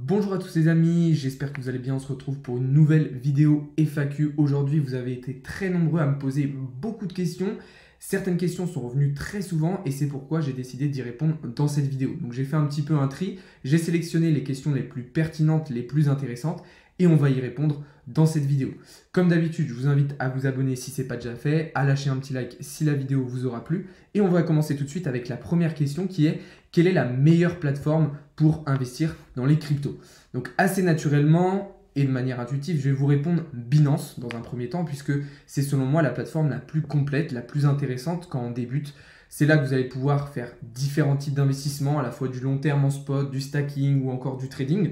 Bonjour à tous les amis, j'espère que vous allez bien, on se retrouve pour une nouvelle vidéo FAQ. Aujourd'hui, vous avez été très nombreux à me poser beaucoup de questions. Certaines questions sont revenues très souvent et c'est pourquoi j'ai décidé d'y répondre dans cette vidéo. Donc j'ai fait un petit peu un tri, j'ai sélectionné les questions les plus pertinentes, les plus intéressantes et on va y répondre dans cette vidéo. Comme d'habitude, je vous invite à vous abonner si ce n'est pas déjà fait, à lâcher un petit like si la vidéo vous aura plu et on va commencer tout de suite avec la première question qui est: quelle est la meilleure plateforme pour investir dans les cryptos? Donc assez naturellement et de manière intuitive, je vais vous répondre Binance dans un premier temps, puisque c'est selon moi la plateforme la plus complète, la plus intéressante quand on débute. C'est là que vous allez pouvoir faire différents types d'investissements, à la fois du long terme en spot, du stacking ou encore du trading.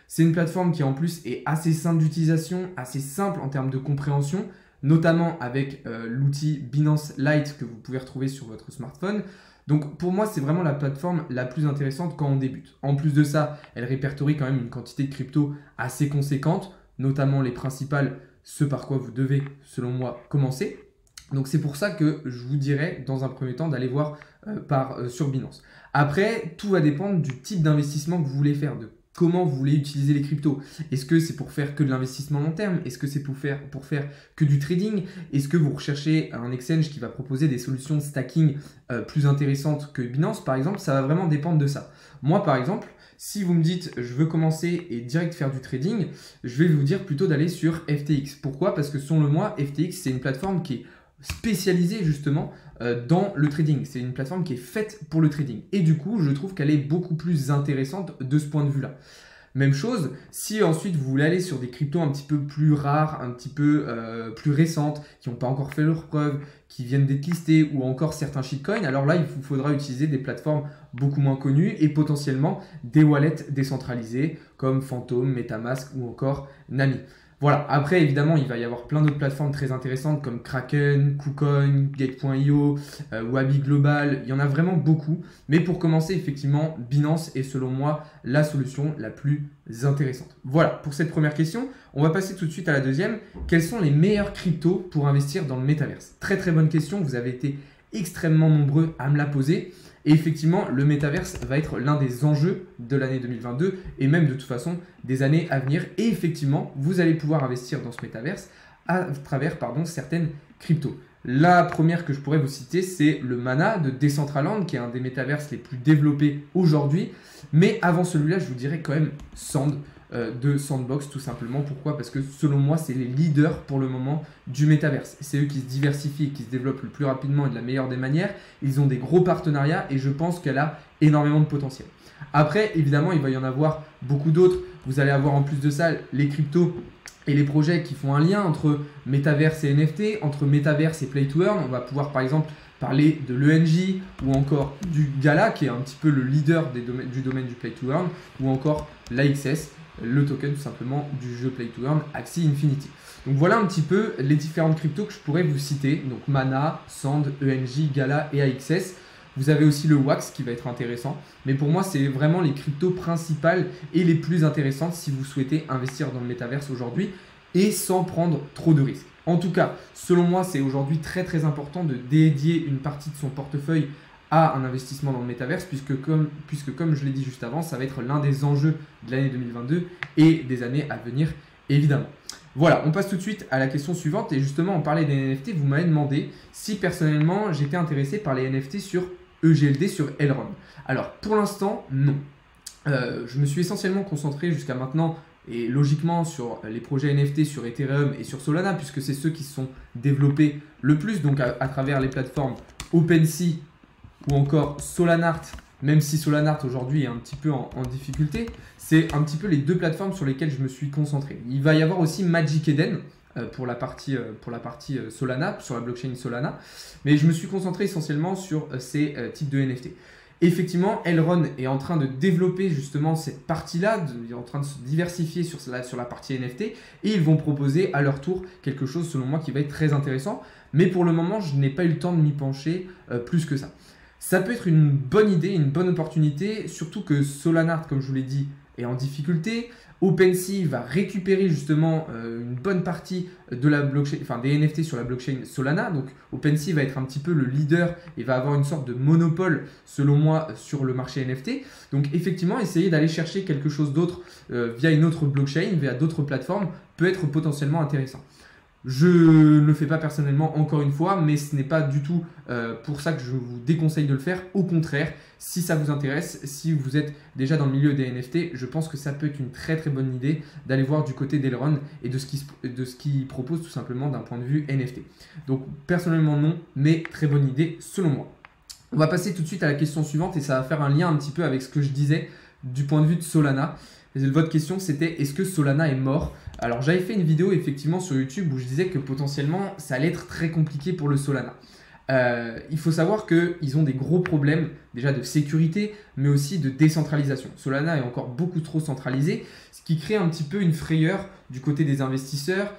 C'est une plateforme qui en plus est assez simple d'utilisation, assez simple en termes de compréhension, notamment avec l'outil Binance Lite que vous pouvez retrouver sur votre smartphone. Donc pour moi, c'est vraiment la plateforme la plus intéressante quand on débute. En plus de ça, elle répertorie quand même une quantité de crypto assez conséquente, notamment les principales, ce par quoi vous devez, selon moi, commencer. Donc c'est pour ça que je vous dirais, dans un premier temps, d'aller voir sur Binance. Après, tout va dépendre du type d'investissement que vous voulez faire, de comment vous voulez utiliser les cryptos. Est-ce que c'est pour faire que de l'investissement long terme? Est-ce que c'est pour faire que du trading? Est-ce que vous recherchez un exchange qui va proposer des solutions de stacking plus intéressantes que Binance, par exemple? Ça va vraiment dépendre de ça. Moi, par exemple, si vous me dites je veux commencer et direct faire du trading, je vais vous dire plutôt d'aller sur FTX. Pourquoi? Parce que selon moi, FTX, c'est une plateforme qui est spécialisée justement dans le trading. C'est une plateforme qui est faite pour le trading. Et du coup, je trouve qu'elle est beaucoup plus intéressante de ce point de vue-là. Même chose, si ensuite vous voulez aller sur des cryptos un petit peu plus rares, un petit peu plus récentes, qui n'ont pas encore fait leurs preuves, qui viennent d'être listées, ou encore certains shitcoins, alors là, il vous faudra utiliser des plateformes beaucoup moins connues et potentiellement des wallets décentralisés comme Phantom, MetaMask ou encore Nami. Voilà, après évidemment il va y avoir plein d'autres plateformes très intéressantes comme Kraken, KuCoin, Gate.io, Wabi Global, il y en a vraiment beaucoup. Mais pour commencer, effectivement, Binance est selon moi la solution la plus intéressante. Voilà pour cette première question. On va passer tout de suite à la deuxième. Quels sont les meilleurs cryptos pour investir dans le métaverse? Très très bonne question, vous avez été extrêmement nombreux à me la poser. Et effectivement, le métaverse va être l'un des enjeux de l'année 2022 et même de toute façon des années à venir. Et effectivement, vous allez pouvoir investir dans ce métaverse à travers certaines cryptos. La première que je pourrais vous citer, c'est le Mana de Decentraland, qui est un des métaverses les plus développés aujourd'hui. Mais avant celui-là, je vous dirais quand même Sand de Sandbox, tout simplement. Pourquoi? Parce que selon moi, c'est les leaders pour le moment du métaverse. C'est eux qui se diversifient et qui se développent le plus rapidement et de la meilleure des manières. Ils ont des gros partenariats et je pense qu'elle a énormément de potentiel. Après, évidemment, il va y en avoir beaucoup d'autres. Vous allez avoir en plus de ça les cryptos et les projets qui font un lien entre métaverse et NFT, entre métaverse et Play to Earn. On va pouvoir par exemple parler de l'ENJ ou encore du Gala qui est un petit peu le leader du domaine du Play to Earn, ou encore l'AXS, le token tout simplement du jeu Play to Earn Axie Infinity. Donc voilà un petit peu les différentes cryptos que je pourrais vous citer. Donc Mana, Sand, ENJ, Gala et AXS. Vous avez aussi le Wax qui va être intéressant. Mais pour moi, c'est vraiment les cryptos principales et les plus intéressantes si vous souhaitez investir dans le métaverse aujourd'hui et sans prendre trop de risques. En tout cas, selon moi, c'est aujourd'hui très très important de dédier une partie de son portefeuille à un investissement dans le métaverse puisque comme je l'ai dit juste avant, ça va être l'un des enjeux de l'année 2022 et des années à venir évidemment. Voilà, on passe tout de suite à la question suivante et justement on parlait des NFT, vous m'avez demandé si personnellement j'étais intéressé par les NFT sur EGLD, sur Elrond. Alors pour l'instant non, je me suis essentiellement concentré jusqu'à maintenant et logiquement sur les projets NFT sur Ethereum et sur Solana puisque c'est ceux qui se sont développés le plus, donc à travers les plateformes OpenSea ou encore Solanart, même si Solanart aujourd'hui est un petit peu en difficulté, c'est un petit peu les deux plateformes sur lesquelles je me suis concentré. Il va y avoir aussi Magic Eden pour la partie Solana, sur la blockchain Solana, mais je me suis concentré essentiellement sur ces types de NFT. Effectivement, Elrond est en train de développer justement cette partie-là, il est en train de se diversifier sur la partie NFT et ils vont proposer à leur tour quelque chose selon moi qui va être très intéressant. Mais pour le moment, je n'ai pas eu le temps de m'y pencher plus que ça. Ça peut être une bonne idée, une bonne opportunité, surtout que Solanart, comme je vous l'ai dit, est en difficulté. OpenSea va récupérer justement une bonne partie de la blockchain, enfin des NFT sur la blockchain Solana. Donc OpenSea va être un petit peu le leader et va avoir une sorte de monopole selon moi sur le marché NFT. Donc effectivement, essayer d'aller chercher quelque chose d'autre via une autre blockchain, via d'autres plateformes peut être potentiellement intéressant. Je ne le fais pas personnellement encore une fois, mais ce n'est pas du tout pour ça que je vous déconseille de le faire. Au contraire, si ça vous intéresse, si vous êtes déjà dans le milieu des NFT, je pense que ça peut être une très très bonne idée d'aller voir du côté d'Elrond et de ce qu'il propose tout simplement d'un point de vue NFT. Donc personnellement non, mais très bonne idée selon moi. On va passer tout de suite à la question suivante et ça va faire un lien un petit peu avec ce que je disais du point de vue de Solana. Votre question c'était est-ce que Solana est mort? Alors j'avais fait une vidéo effectivement sur YouTube où je disais que potentiellement ça allait être très compliqué pour le Solana. Il faut savoir qu'ils ont des gros problèmes déjà de sécurité mais aussi de décentralisation. Solana est encore beaucoup trop centralisé, ce qui crée un petit peu une frayeur du côté des investisseurs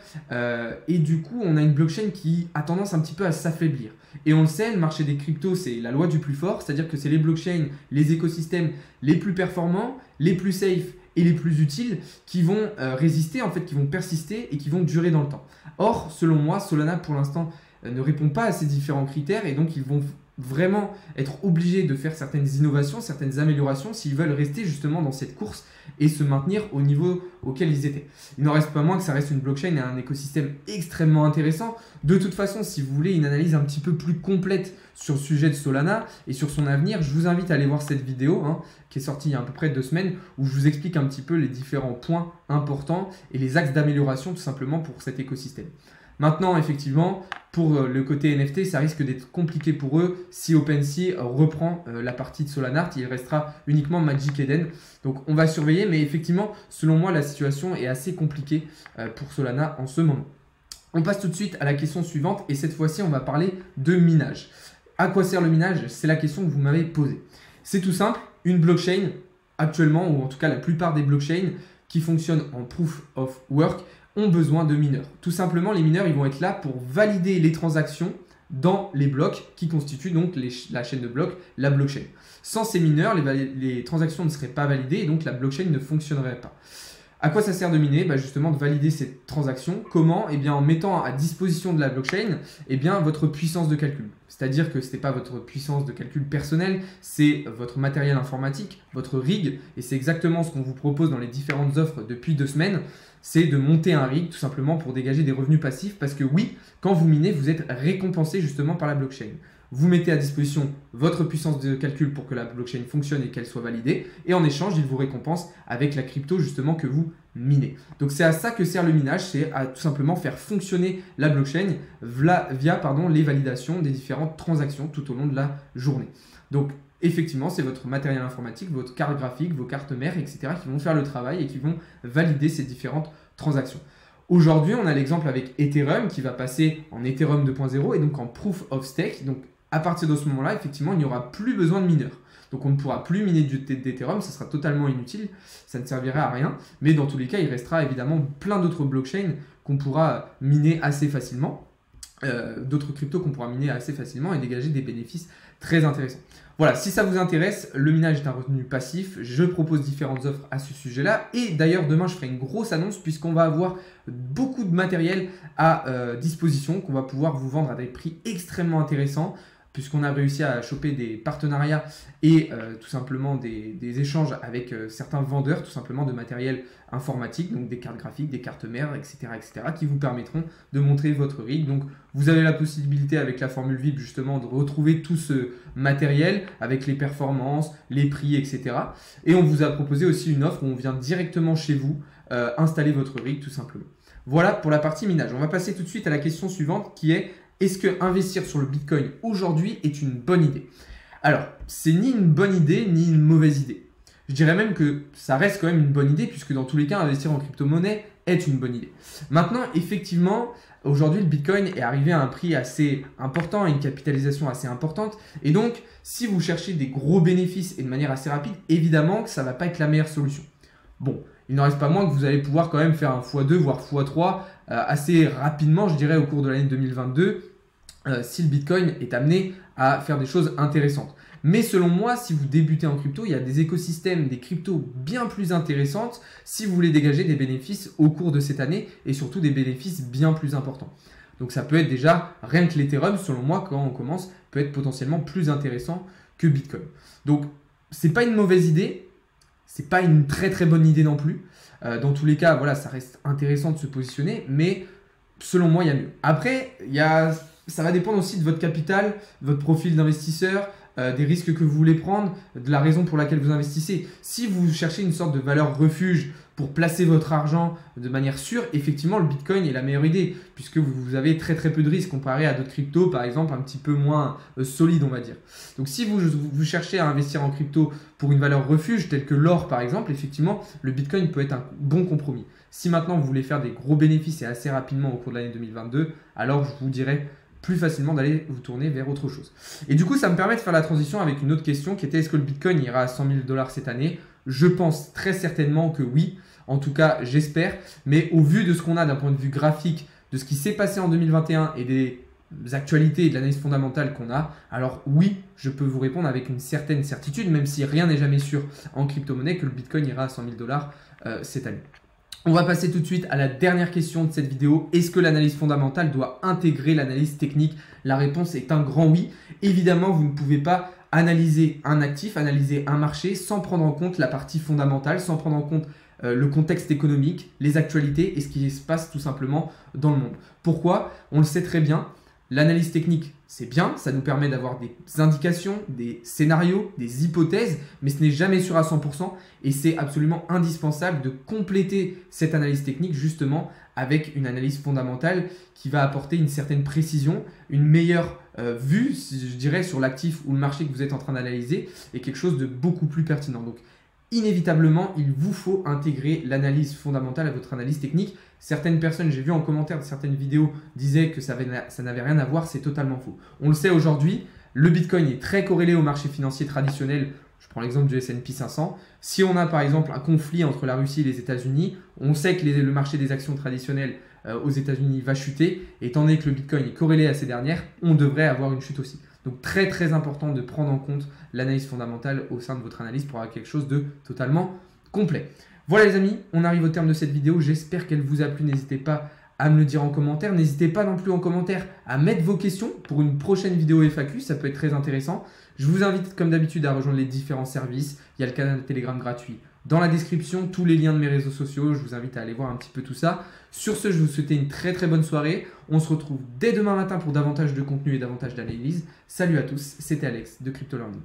et du coup on a une blockchain qui a tendance un petit peu à s'affaiblir. Et on le sait, le marché des cryptos c'est la loi du plus fort, c'est-à-dire que c'est les blockchains, les écosystèmes les plus performants, les plus safe et les plus utiles qui vont résister, en fait, qui vont persister et qui vont durer dans le temps. Or, selon moi, Solana, pour l'instant, ne répond pas à ces différents critères et donc ils vont vraiment être obligés de faire certaines innovations, certaines améliorations s'ils veulent rester justement dans cette course et se maintenir au niveau auquel ils étaient. Il n'en reste pas moins que ça reste une blockchain et un écosystème extrêmement intéressant. De toute façon, si vous voulez une analyse un petit peu plus complète sur le sujet de Solana et sur son avenir, je vous invite à aller voir cette vidéo qui est sortie il y a à peu près 2 semaines où je vous explique un petit peu les différents points importants et les axes d'amélioration tout simplement pour cet écosystème. Maintenant, effectivement, pour le côté NFT, ça risque d'être compliqué pour eux. Si OpenSea reprend la partie de Solana, il restera uniquement Magic Eden. Donc, on va surveiller, mais effectivement, selon moi, la situation est assez compliquée pour Solana en ce moment. On passe tout de suite à la question suivante et cette fois-ci, on va parler de minage. À quoi sert le minage? C'est la question que vous m'avez posée. C'est tout simple, une blockchain actuellement, ou en tout cas la plupart des blockchains qui fonctionnent en Proof of Work, ont besoin de mineurs. Tout simplement, les mineurs ils vont être là pour valider les transactions dans les blocs qui constituent donc la chaîne de blocs, la blockchain. Sans ces mineurs, les transactions ne seraient pas validées et donc la blockchain ne fonctionnerait pas. À quoi ça sert de miner? Justement de valider ces transactions. Comment? En mettant à disposition de la blockchain votre puissance de calcul. C'est-à-dire que ce n'est pas votre puissance de calcul personnelle, c'est votre matériel informatique, votre rig. Et c'est exactement ce qu'on vous propose dans les différentes offres depuis 2 semaines. C'est de monter un rig tout simplement pour dégager des revenus passifs. Parce que oui, quand vous minez, vous êtes récompensé justement par la blockchain. Vous mettez à disposition votre puissance de calcul pour que la blockchain fonctionne et qu'elle soit validée. Et en échange, il vous récompense avec la crypto justement que vous minez. Donc c'est à ça que sert le minage, c'est à tout simplement faire fonctionner la blockchain via les validations des différentes transactions tout au long de la journée. Donc effectivement, c'est votre matériel informatique, votre carte graphique, vos cartes mères, etc. qui vont faire le travail et qui vont valider ces différentes transactions. Aujourd'hui, on a l'exemple avec Ethereum qui va passer en Ethereum 2.0 et donc en Proof of Stake. Donc à partir de ce moment-là, effectivement, il n'y aura plus besoin de mineurs. Donc on ne pourra plus miner d'Ethereum, ça sera totalement inutile, ça ne servira à rien. Mais dans tous les cas, il restera évidemment plein d'autres blockchains qu'on pourra miner assez facilement, d'autres cryptos qu'on pourra miner assez facilement et dégager des bénéfices très intéressants. Voilà, si ça vous intéresse, le minage est un revenu passif. Je propose différentes offres à ce sujet-là. Et d'ailleurs, demain, je ferai une grosse annonce puisqu'on va avoir beaucoup de matériel à disposition qu'on va pouvoir vous vendre à des prix extrêmement intéressants puisqu'on a réussi à choper des partenariats et tout simplement des échanges avec certains vendeurs tout simplement de matériel informatique, donc des cartes graphiques, des cartes mères, etc., qui vous permettront de montrer votre rig. Donc vous avez la possibilité avec la formule VIP justement de retrouver tout ce matériel avec les performances, les prix, etc. Et on vous a proposé aussi une offre où on vient directement chez vous installer votre rig tout simplement. Voilà pour la partie minage. On va passer tout de suite à la question suivante qui est: est-ce que investir sur le Bitcoin aujourd'hui est une bonne idée? Alors, c'est ni une bonne idée ni une mauvaise idée. Je dirais même que ça reste quand même une bonne idée puisque dans tous les cas, investir en crypto-monnaie est une bonne idée. Maintenant, effectivement, aujourd'hui, le Bitcoin est arrivé à un prix assez important, à une capitalisation assez importante. Et donc, si vous cherchez des gros bénéfices et de manière assez rapide, évidemment que ça ne va pas être la meilleure solution. Bon, il n'en reste pas moins que vous allez pouvoir quand même faire un x2 voire x3 assez rapidement, je dirais, au cours de l'année 2022 si le Bitcoin est amené à faire des choses intéressantes. Mais selon moi, si vous débutez en crypto, il y a des écosystèmes, des cryptos bien plus intéressantes si vous voulez dégager des bénéfices au cours de cette année et surtout des bénéfices bien plus importants. Donc ça peut être déjà, rien que l'Ethereum, selon moi, quand on commence, peut être potentiellement plus intéressant que Bitcoin. Donc c'est pas une mauvaise idée, c'est pas une très très bonne idée non plus. Dans tous les cas, voilà, ça reste intéressant de se positionner, mais selon moi, il y a mieux. Après, ça va dépendre aussi de votre capital, votre profil d'investisseur, des risques que vous voulez prendre, de la raison pour laquelle vous investissez. Si vous cherchez une sorte de valeur refuge pour placer votre argent de manière sûre, effectivement, le Bitcoin est la meilleure idée puisque vous avez très très peu de risques comparé à d'autres cryptos, par exemple, un petit peu moins solides, on va dire. Donc, si vous cherchez à investir en crypto pour une valeur refuge telle que l'or, par exemple, effectivement, le Bitcoin peut être un bon compromis. Si maintenant vous voulez faire des gros bénéfices et assez rapidement au cours de l'année 2022, alors je vous dirais plus facilement d'aller vous tourner vers autre chose. Et du coup, ça me permet de faire la transition avec une autre question qui était: est-ce que le Bitcoin ira à 100 000 $ cette année? Je pense très certainement que oui. En tout cas, j'espère. Mais au vu de ce qu'on a d'un point de vue graphique, de ce qui s'est passé en 2021 et des actualités et de l'analyse fondamentale qu'on a, alors oui, je peux vous répondre avec une certaine certitude, même si rien n'est jamais sûr en crypto-monnaie, que le Bitcoin ira à 100 000 $ cette année. On va passer tout de suite à la dernière question de cette vidéo. Est-ce que l'analyse fondamentale doit intégrer l'analyse technique? La réponse est un grand oui. Évidemment, vous ne pouvez pas analyser un actif, analyser un marché sans prendre en compte la partie fondamentale, sans prendre en compte le contexte économique, les actualités et ce qui se passe tout simplement dans le monde. Pourquoi? On le sait très bien. L'analyse technique, c'est bien, ça nous permet d'avoir des indications, des scénarios, des hypothèses, mais ce n'est jamais sûr à 100% et c'est absolument indispensable de compléter cette analyse technique justement avec une analyse fondamentale qui va apporter une certaine précision, une meilleure vue, je dirais, sur l'actif ou le marché que vous êtes en train d'analyser et quelque chose de beaucoup plus pertinent. Donc, inévitablement, il vous faut intégrer l'analyse fondamentale à votre analyse technique. Certaines personnes, j'ai vu en commentaire de certaines vidéos, disaient que ça n'avait rien à voir, c'est totalement faux. On le sait aujourd'hui, le Bitcoin est très corrélé au marché financier traditionnel. Je prends l'exemple du S&P 500. Si on a par exemple un conflit entre la Russie et les États-Unis, on sait que le marché des actions traditionnelles aux États-Unis va chuter. Étant donné que le Bitcoin est corrélé à ces dernières, on devrait avoir une chute aussi. Donc très très important de prendre en compte l'analyse fondamentale au sein de votre analyse pour avoir quelque chose de totalement complet. Voilà les amis, on arrive au terme de cette vidéo. J'espère qu'elle vous a plu. N'hésitez pas à me le dire en commentaire. N'hésitez pas non plus en commentaire à mettre vos questions pour une prochaine vidéo FAQ. Ça peut être très intéressant. Je vous invite comme d'habitude à rejoindre les différents services. Il y a le canal Telegram gratuit dans la description, tous les liens de mes réseaux sociaux. Je vous invite à aller voir un petit peu tout ça. Sur ce, je vous souhaite une très très bonne soirée. On se retrouve dès demain matin pour davantage de contenu et davantage d'analyse. Salut à tous, c'était Alex de Crypto Learning.